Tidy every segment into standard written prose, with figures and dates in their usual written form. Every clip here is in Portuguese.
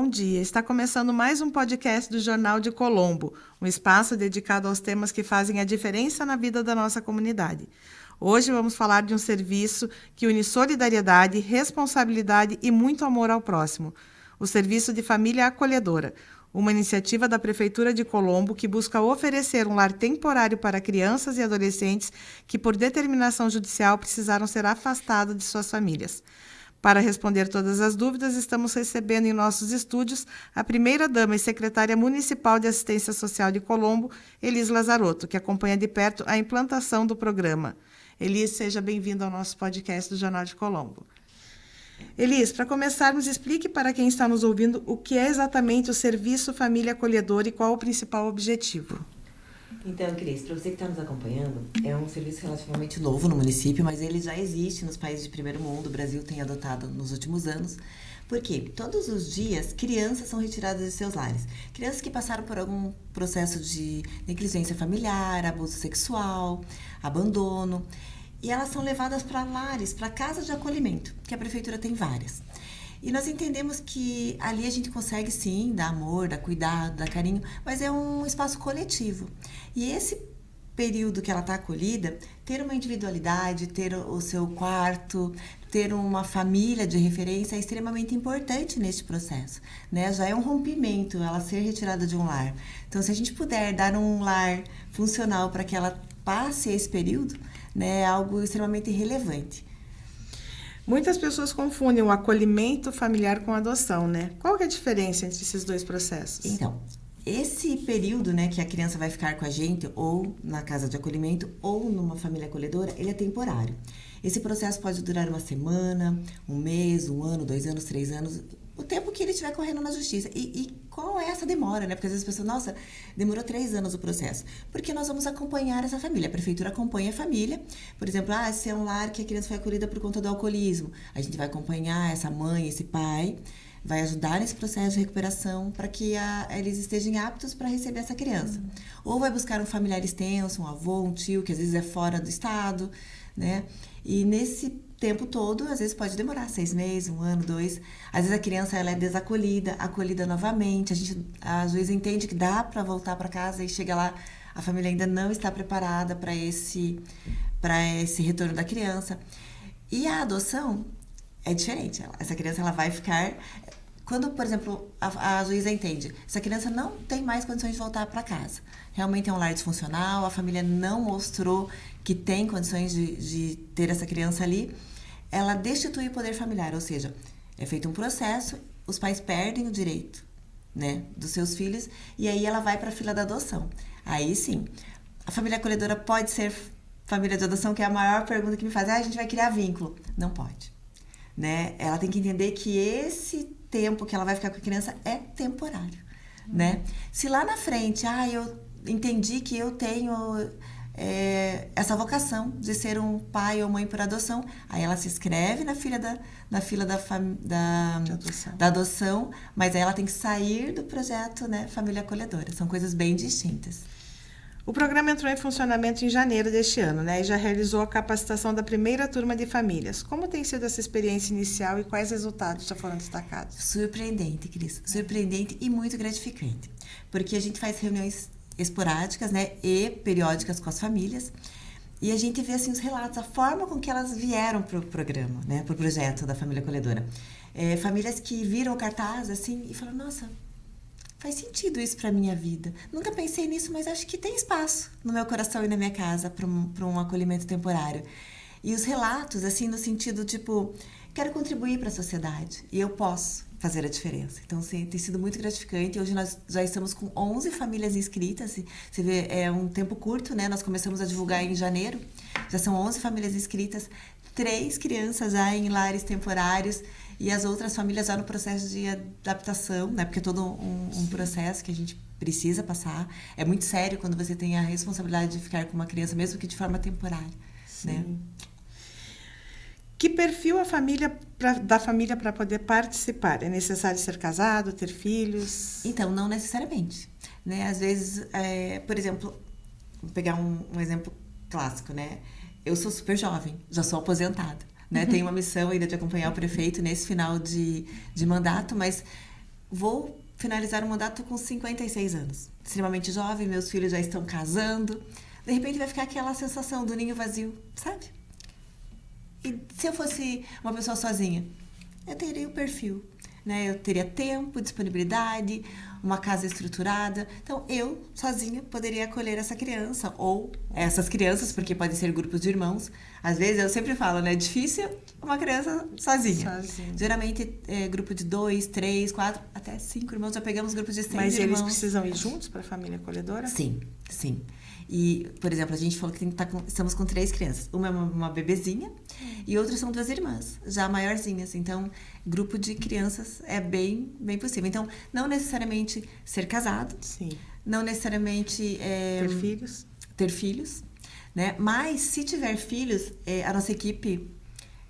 bom dia. Está começando mais um podcast do Jornal de Colombo, um espaço dedicado aos temas que fazem a diferença na vida da nossa comunidade. Hoje vamos falar de um serviço que une solidariedade, responsabilidade e muito amor ao próximo. O Serviço de Família Acolhedora, uma iniciativa da Prefeitura de Colombo que busca oferecer um lar temporário para crianças e adolescentes que, por determinação judicial, precisaram ser afastados de suas famílias. Para responder todas as dúvidas, estamos recebendo em nossos estúdios a primeira-dama e secretária municipal de Assistência Social de Colombo, Elis Lazarotto, que acompanha de perto a implantação do programa. Elis, seja bem-vinda ao nosso podcast do Jornal de Colombo. Elis, para começarmos, explique para quem está nos ouvindo o que é exatamente o Serviço Família Acolhedora e qual o principal objetivo. Então, Cris, para você que está nos acompanhando, é um serviço relativamente novo no município, mas ele já existe nos países de primeiro mundo, o Brasil tem adotado nos últimos anos. Porque todos os dias crianças são retiradas de seus lares. Crianças que passaram por algum processo de negligência familiar, abuso sexual, abandono. E elas são levadas para lares, para casas de acolhimento, que a prefeitura tem várias. E nós entendemos que ali a gente consegue sim dar amor, dar cuidado, dar carinho, mas é um espaço coletivo. E esse período que ela está acolhida, ter uma individualidade, ter o seu quarto, ter uma família de referência é extremamente importante neste processo, né? Já é um rompimento ela ser retirada de um lar. Então, se a gente puder dar um lar funcional para que ela passe esse período, né, é algo extremamente relevante. Muitas pessoas confundem o acolhimento familiar com a adoção, né? Qual que é a diferença entre esses dois processos? Então, esse período, né, que a criança vai ficar com a gente, ou na casa de acolhimento, ou numa família acolhedora, ele é temporário. Esse processo pode durar uma semana, um mês, 1 ano, 2 anos, 3 anos, o tempo que ele estiver correndo na justiça. E qual é essa demora, né? Porque às vezes as pessoas, nossa, demorou 3 anos o processo. Porque nós vamos acompanhar essa família. A prefeitura acompanha a família. Por exemplo, se é um lar que a criança foi acolhida por conta do alcoolismo, a gente vai acompanhar essa mãe, esse pai, vai ajudar nesse processo de recuperação para que eles estejam aptos para receber essa criança. Ou vai buscar um familiar extenso, um avô, um tio, que às vezes é fora do estado, né? E nesse tempo todo, às vezes pode demorar 6 meses, 1 ano, 2. Às vezes a criança ela é desacolhida, acolhida novamente. A juíza entende que dá para voltar para casa e chega lá, a família ainda não está preparada para esse retorno da criança. E a adoção é diferente. Essa criança ela vai ficar... Quando, por exemplo, a juíza entende, essa criança não tem mais condições de voltar para casa. Realmente é um lar disfuncional, a família não mostrou que tem condições de ter essa criança ali. Ela destitui o poder familiar, ou seja, é feito um processo, os pais perdem o direito, né, dos seus filhos, e aí ela vai para a fila da adoção. Aí sim, a família acolhedora pode ser família de adoção, que é a maior pergunta que me fazem. A gente vai criar vínculo. Não pode. Né? Ela tem que entender que esse tempo que ela vai ficar com a criança é temporário, né? Se lá na frente, eu entendi que eu tenho essa vocação de ser um pai ou mãe por adoção, aí ela se inscreve na fila da adoção, mas aí ela tem que sair do projeto, né, Família Acolhedora. São coisas bem distintas. O programa entrou em funcionamento em janeiro deste ano, né? E já realizou a capacitação da primeira turma de famílias. Como tem sido essa experiência inicial e quais resultados já foram destacados? Surpreendente, Cris. Surpreendente e muito gratificante. Porque a gente faz reuniões esporádicas, né? E periódicas com as famílias. E a gente vê, assim, os relatos, a forma com que elas vieram para o programa, né? Para o projeto da Família Acolhedora. Famílias que viram o cartaz, assim, e falaram, nossa... Faz sentido isso para minha vida. Nunca pensei nisso, mas acho que tem espaço no meu coração e na minha casa para um acolhimento temporário. E os relatos, assim, no sentido, tipo, quero contribuir para a sociedade e eu posso fazer a diferença. Então, sim, tem sido muito gratificante. Hoje nós já estamos com 11 famílias inscritas. Você vê, é um tempo curto, né? Nós começamos a divulgar em janeiro. Já são 11 famílias inscritas, 3 crianças já em lares temporários, e as outras famílias já no processo de adaptação, né? Porque é todo um processo que a gente precisa passar. É muito sério quando você tem a responsabilidade de ficar com uma criança, mesmo que de forma temporária. Sim. Né? Que perfil da família para poder participar? É necessário ser casado, ter filhos? Então, não necessariamente. Né? Às vezes, por exemplo, vou pegar um exemplo clássico, né? Eu sou super jovem, já sou aposentada. Né? Tenho uma missão ainda de acompanhar o prefeito nesse final de mandato, mas vou finalizar o mandato com 56 anos. Extremamente jovem, meus filhos já estão casando. De repente vai ficar aquela sensação do ninho vazio, sabe? E se eu fosse uma pessoa sozinha, eu teria o perfil, né? Eu teria tempo, disponibilidade, uma casa estruturada. Então, eu, sozinha, poderia acolher essa criança ou essas crianças, porque podem ser grupos de irmãos. Às vezes, eu sempre falo, né? É difícil uma criança sozinha. Geralmente, é grupo de 2, 3, 4, até 5 irmãos. Já pegamos grupos de 6 irmãos. Mas eles precisam ir juntos para a família acolhedora? Sim, sim. E, por exemplo, a gente falou que estamos com 3 crianças. Uma é uma bebezinha e outras são 2 irmãs, já maiorzinhas. Então, grupo de crianças é bem possível. Então, não necessariamente ser casado. Sim. Não necessariamente... Ter filhos. Né? Mas, se tiver filhos, a nossa equipe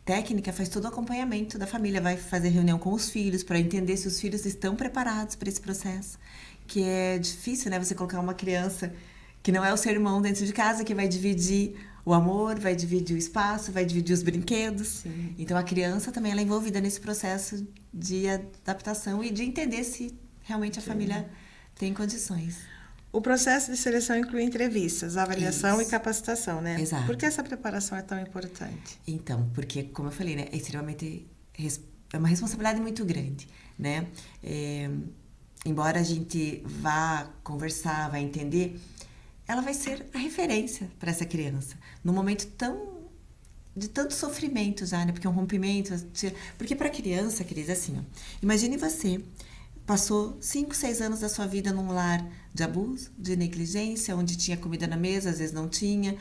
técnica faz todo o acompanhamento da família. Vai fazer reunião com os filhos para entender se os filhos estão preparados para esse processo. Que é difícil, né? Você colocar uma criança... que não é o seu irmão dentro de casa, que vai dividir o amor, vai dividir o espaço, vai dividir os brinquedos. Sim. Então, a criança também ela é envolvida nesse processo de adaptação e de entender se realmente a família tem condições. O processo de seleção inclui entrevistas, avaliação e capacitação, né? Exato. Por que essa preparação é tão importante? Então, porque, como eu falei, né, é uma responsabilidade muito grande, né? Embora a gente vá conversar, vá entender... ela vai ser a referência para essa criança. Num momento de tanto sofrimento já, né? Porque é um rompimento... Porque para a criança, Cris, assim, ó, imagine você passou 5, 6 anos da sua vida num lar de abuso, de negligência, onde tinha comida na mesa, às vezes não tinha,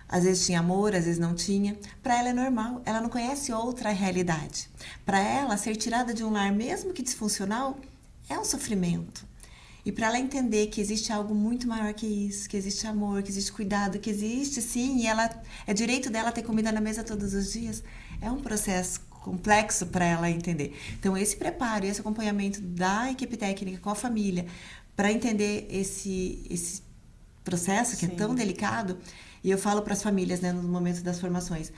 às vezes tinha amor, às vezes não tinha. Para ela é normal, ela não conhece outra realidade. Para ela, ser tirada de um lar, mesmo que disfuncional, é um sofrimento. E para ela entender que existe algo muito maior que isso, que existe amor, que existe cuidado, que existe sim, e ela é direito dela ter comida na mesa todos os dias, é um processo complexo para ela entender. Então, esse preparo, esse acompanhamento da equipe técnica com a família, para entender esse processo que é tão delicado, e eu falo para as famílias, né, no momento das formações,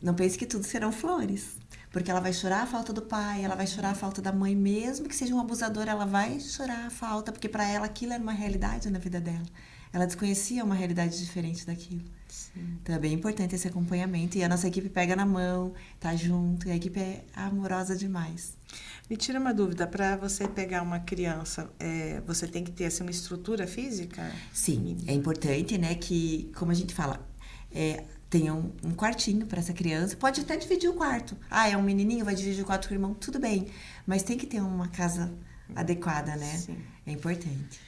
não pense que tudo serão flores. Porque ela vai chorar a falta do pai, ela vai chorar a falta da mãe, mesmo que seja um abusador, ela vai chorar a falta, porque para ela aquilo era uma realidade na vida dela. Ela desconhecia uma realidade diferente daquilo. Sim. Então é bem importante esse acompanhamento, e a nossa equipe pega na mão, tá junto, e a equipe é amorosa demais. Me tira uma dúvida, para você pegar uma criança, você tem que ter assim, uma estrutura física? Sim, é importante, né, que, como a gente fala, tenha um quartinho para essa criança. Pode até dividir o quarto. É um menininho, vai dividir o quarto com o irmão, tudo bem. Mas tem que ter uma casa adequada, né? Sim. É importante.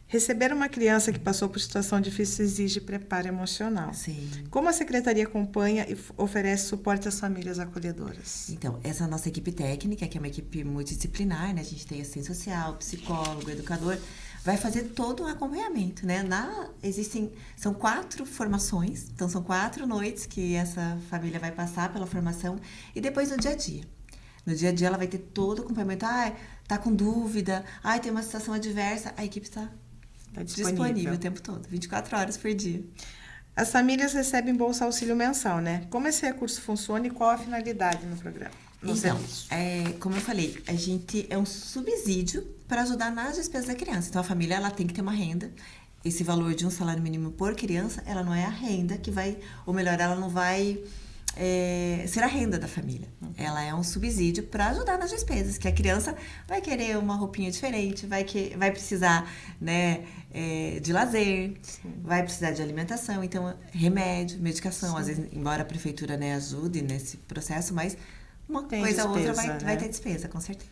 Receber uma criança que passou por situação difícil exige preparo emocional. Sim. Como a Secretaria acompanha e oferece suporte às famílias acolhedoras? Então, essa nossa equipe técnica, que é uma equipe multidisciplinar, né? A gente tem assistente social, psicólogo, educador, vai fazer todo um acompanhamento, né? São 4 formações, então são 4 noites que essa família vai passar pela formação, e depois no dia a dia. No dia a dia ela vai ter todo o acompanhamento. Tá com dúvida, tem uma situação adversa, a equipe está disponível o tempo todo, 24 horas por dia. As famílias recebem Bolsa Auxílio mensal, né? Como esse recurso funciona e qual a finalidade no programa? Então, como eu falei, a gente é um subsídio para ajudar nas despesas da criança. Então, a família ela tem que ter uma renda. Esse valor de um salário mínimo por criança, ela não é a renda que vai... Ou melhor, ela não vai ser a renda da família. Ela é um subsídio para ajudar nas despesas, que a criança vai querer uma roupinha diferente, vai precisar, né, de lazer, sim, vai precisar de alimentação, então remédio, medicação. Sim. Às vezes, embora a prefeitura, né, ajude nesse processo, mas uma coisa ou outra vai ter despesa, com certeza.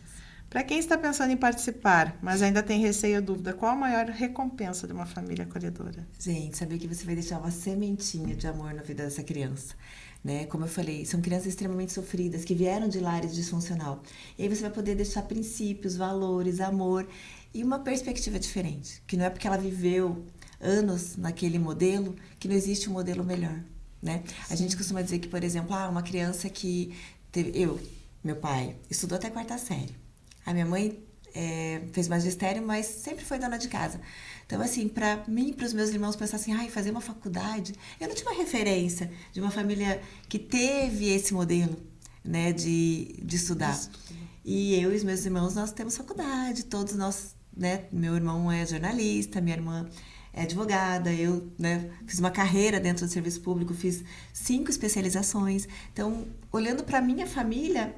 Para quem está pensando em participar, mas ainda tem receio ou dúvida, qual a maior recompensa de uma família acolhedora? Gente, saber que você vai deixar uma sementinha de amor na vida dessa criança. Né? Como eu falei, são crianças extremamente sofridas, que vieram de lares disfuncional. E aí você vai poder deixar princípios, valores, amor e uma perspectiva diferente. Que não é porque ela viveu anos naquele modelo que não existe um modelo melhor. Né? A gente costuma dizer que, por exemplo, uma criança que meu pai, estudou até a 4ª série. A minha mãe fez magistério, mas sempre foi dona de casa. Então, assim, para mim e para os meus irmãos pensar assim, fazer uma faculdade, eu não tinha uma referência de uma família que teve esse modelo, né, de estudar. E eu e os meus irmãos, nós temos faculdade, todos nós, né? Meu irmão é jornalista, minha irmã é advogada, eu, né, fiz uma carreira dentro do serviço público, fiz 5 especializações. Então, olhando para minha família,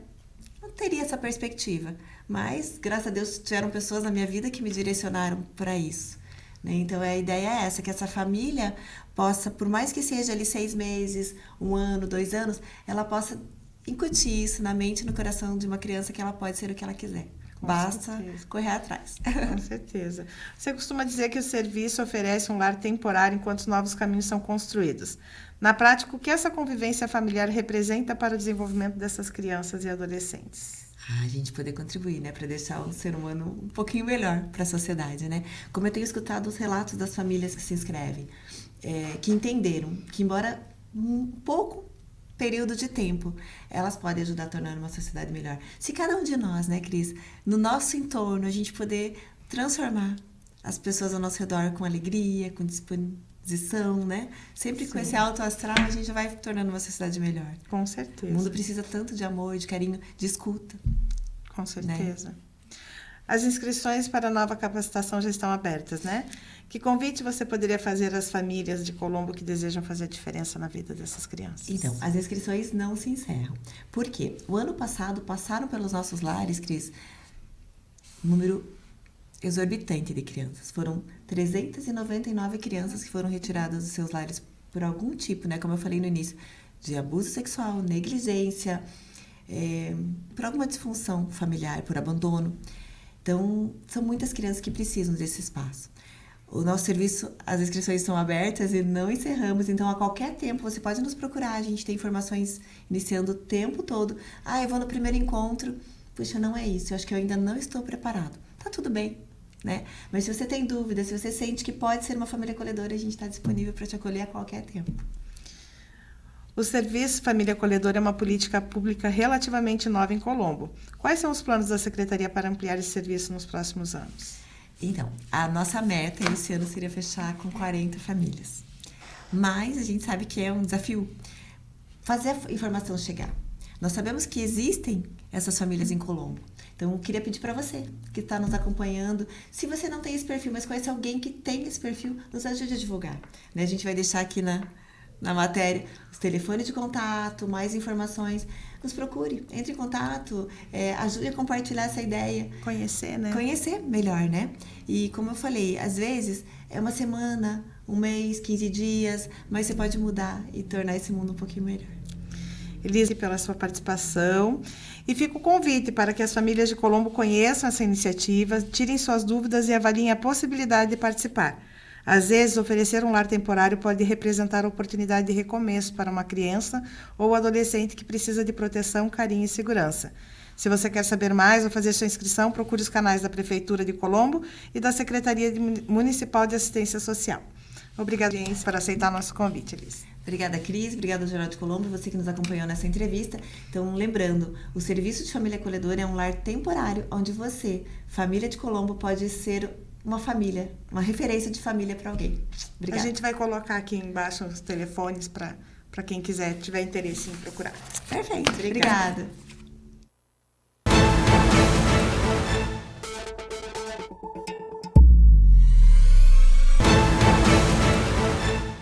não teria essa perspectiva. Mas, graças a Deus, tiveram pessoas na minha vida que me direcionaram para isso. Né? Então, a ideia é essa, que essa família possa, por mais que seja ali 6 meses, 1 ano, 2 anos, ela possa incutir isso na mente e no coração de uma criança que ela pode ser o que ela quiser. Com Basta certeza. correr atrás. Com certeza. Você costuma dizer que o serviço oferece um lar temporário enquanto os novos caminhos são construídos. Na prática, o que essa convivência familiar representa para o desenvolvimento dessas crianças e adolescentes? A gente poder contribuir, né, para deixar o ser humano um pouquinho melhor para a sociedade, né? Como eu tenho escutado os relatos das famílias que se inscrevem, que entenderam que, embora um pouco período de tempo, elas podem ajudar a tornar uma sociedade melhor. Se cada um de nós, né, Cris, no nosso entorno, a gente poder transformar as pessoas ao nosso redor com alegria, com disposição, né? Sempre com esse alto astral, a gente vai tornando uma sociedade melhor. Com certeza. O mundo precisa tanto de amor, de carinho, de escuta. Com certeza. Né? As inscrições para a nova capacitação já estão abertas, né? Que convite você poderia fazer às famílias de Colombo que desejam fazer a diferença na vida dessas crianças? Então, as inscrições não se encerram. Por quê? O ano passado passaram pelos nossos lares, Cris, um número exorbitante de crianças. Foram 399 crianças que foram retiradas dos seus lares por algum tipo, né? Como eu falei no início, de abuso sexual, negligência, por alguma disfunção familiar, por abandono. Então, são muitas crianças que precisam desse espaço. O nosso serviço, as inscrições estão abertas e não encerramos, então a qualquer tempo você pode nos procurar, a gente tem informações iniciando o tempo todo. Eu vou no primeiro encontro, puxa, não é isso, eu acho que eu ainda não estou preparado. Tá tudo bem, né? Mas se você tem dúvida, se você sente que pode ser uma família acolhedora, a gente está disponível para te acolher a qualquer tempo. O Serviço Família Acolhedora é uma política pública relativamente nova em Colombo. Quais são os planos da Secretaria para ampliar esse serviço nos próximos anos? Então, a nossa meta esse ano seria fechar com 40 famílias. Mas a gente sabe que é um desafio fazer a informação chegar. Nós sabemos que existem essas famílias em Colombo. Então, eu queria pedir para você que está nos acompanhando, se você não tem esse perfil, mas conhece alguém que tem esse perfil, nos ajude a divulgar. Né? A gente vai deixar aqui na matéria os telefones de contato, mais informações. Nos procure, entre em contato, ajude a compartilhar essa ideia. Conhecer, né? Conhecer melhor, né? E como eu falei, às vezes é uma semana, 1 mês, 15 dias, mas você pode mudar e tornar esse mundo um pouquinho melhor. Elise, pela sua participação. E fica o convite para que as famílias de Colombo conheçam essa iniciativa, tirem suas dúvidas e avaliem a possibilidade de participar. Às vezes, oferecer um lar temporário pode representar oportunidade de recomeço para uma criança ou adolescente que precisa de proteção, carinho e segurança. Se você quer saber mais ou fazer sua inscrição, procure os canais da Prefeitura de Colombo e da Secretaria Municipal de Assistência Social. Obrigada, gente, por aceitar nosso convite, Elise. Obrigada, Cris. Obrigada, Jornal de Colombo, você que nos acompanhou nessa entrevista. Então, lembrando, o Serviço de Família Acolhedora é um lar temporário onde você, família de Colombo, pode ser uma família, uma referência de família para alguém. Obrigada. A gente vai colocar aqui embaixo os telefones para quem tiver interesse em procurar. Perfeito. Obrigada.